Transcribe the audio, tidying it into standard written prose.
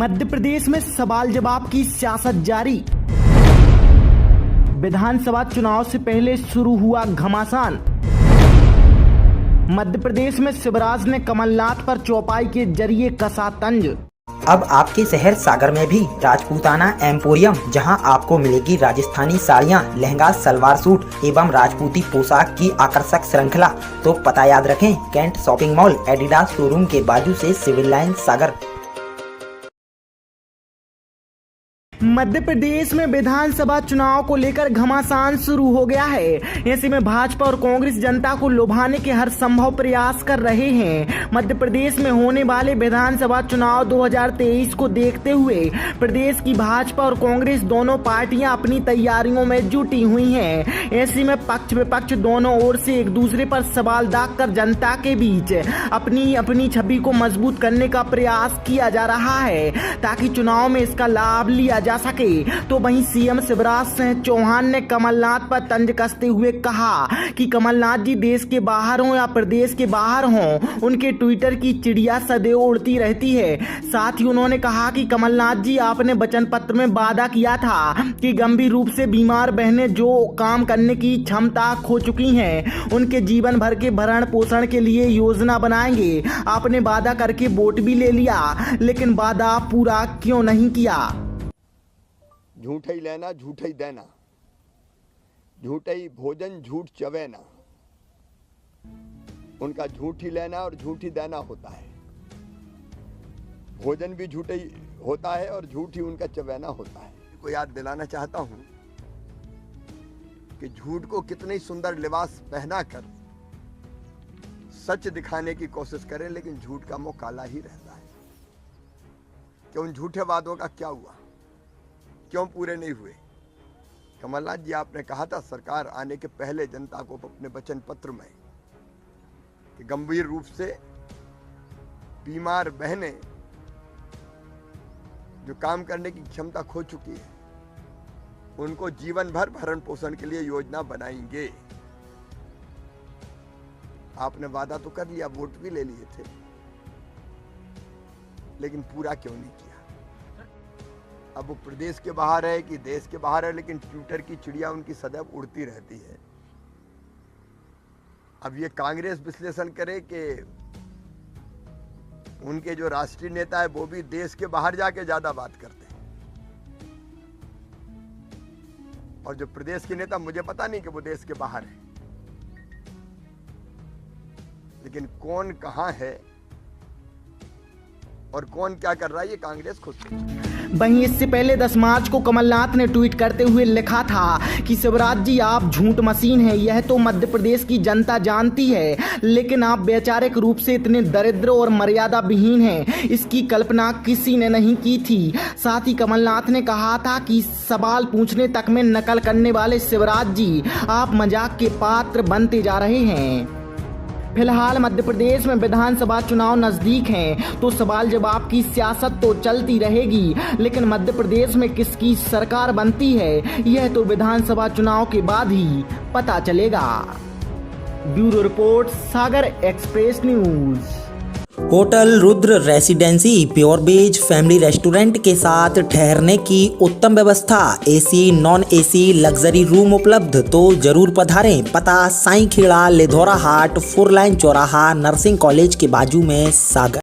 मध्य प्रदेश में सवाल जवाब की सियासत जारी। विधानसभा चुनाव से पहले शुरू हुआ घमासान। मध्य प्रदेश में शिवराज ने कमलनाथ पर चौपाई के जरिए कसा तंज। अब आपके शहर सागर में भी राजपूताना एम्पोरियम, जहां आपको मिलेगी राजस्थानी साड़ियां, लहंगा, सलवार सूट एवं राजपूती पोशाक की आकर्षक श्रृंखला। तो पता याद रखें, Cantt shopping mall, Adidas showroom के बाजू से सिविल लाइन सागर। मध्य प्रदेश में विधानसभा चुनाव को लेकर घमासान शुरू हो गया है। ऐसे में भाजपा और कांग्रेस जनता को लुभाने के हर संभव प्रयास कर रहे हैं। मध्य प्रदेश में होने वाले विधानसभा चुनाव 2023 को देखते हुए प्रदेश की भाजपा और कांग्रेस दोनों पार्टियां अपनी तैयारियों में जुटी हुई हैं। ऐसे में पक्ष विपक्ष दोनों ओर से एक दूसरे पर सवाल दागकर जनता के बीच अपनी अपनी छवि को मजबूत करने का प्रयास किया जा रहा है, ताकि चुनाव में इसका लाभ लिया जा सके। तो वहीं सीएम शिवराज सिंह चौहान ने कमलनाथ पर तंज कसते हुए कहा कि कमलनाथ जी देश के बाहर हों या प्रदेश के बाहर हों, उनके ट्विटर की चिड़िया सदैव उड़ती रहती है। साथ ही उन्होंने कहा कि कमलनाथ जी, आपने वचन पत्र में वादा किया था कि गंभीर रूप से बीमार बहनें जो काम करने की क्षमता खो चुकी हैं, उनके जीवन भर के भरण पोषण के लिए योजना बनाएंगे। आपने वादा करके वोट भी ले लिया, लेकिन वादा पूरा क्यों नहीं किया? झूठ ही लेना, झूठ ही देना, झूठ ही भोजन, झूठ चवेना। उनका झूठ ही लेना और झूठ ही देना होता है। भोजन भी झूठ ही होता है और झूठ ही उनका चवेना होता है। को याद दिलाना चाहता हूं कि झूठ को कितने सुंदर लिबास पहनाकर सच दिखाने की कोशिश करें, लेकिन झूठ का मुंह काला ही रहता है। कि उन झूठे वादों का क्या हुआ, क्यों पूरे नहीं हुए? कमलनाथ जी, आपने कहा था सरकार आने के पहले जनता को अपने वचन पत्र में कि गंभीर रूप से बीमार बहनें जो काम करने की क्षमता खो चुकी है, उनको जीवन भर भरण पोषण के लिए योजना बनाएंगे। आपने वादा तो कर लिया, वोट भी ले लिए थे, लेकिन पूरा क्यों नहीं किया? अब वो प्रदेश के बाहर है कि देश के बाहर है, लेकिन ट्विटर की चिड़िया उनकी सदैव उड़ती रहती है। अब ये कांग्रेस विश्लेषण करे कि उनके जो राष्ट्रीय नेता है वो भी देश के बाहर जाके ज्यादा बात करते हैं, और जो प्रदेश के नेता, मुझे पता नहीं कि वो देश के बाहर है, लेकिन कौन कहां है और कौन क्या कर रहा है, ये कांग्रेस खुद सोचे। वहीं इससे पहले 10 मार्च को कमलनाथ ने ट्वीट करते हुए लिखा था कि शिवराज जी, आप झूठ मशीन हैं, यह तो मध्य प्रदेश की जनता जानती है, लेकिन आप वैचारिक रूप से इतने दरिद्र और मर्यादा विहीन हैं, इसकी कल्पना किसी ने नहीं की थी। साथ ही कमलनाथ ने कहा था कि सवाल पूछने तक में नकल करने वाले शिवराज जी, आप मजाक के पात्र बनते जा रहे हैं। फिलहाल मध्य प्रदेश में विधानसभा चुनाव नजदीक हैं, तो सवाल जवाब की सियासत तो चलती रहेगी, लेकिन मध्य प्रदेश में किसकी सरकार बनती है, यह तो विधानसभा चुनाव के बाद ही पता चलेगा। Bureau report, Sagar Express News. Hotel Rudra residency pure veg family restaurant के साथ ठहरने की उत्तम व्यवस्था, AC non AC luxury room उपलब्ध, तो जरूर पधारें। पता साईं खेड़ा, लिधौरा हाट, 4 लाइन चौराहा, नर्सिंग कॉलेज के बाजू में, सागर।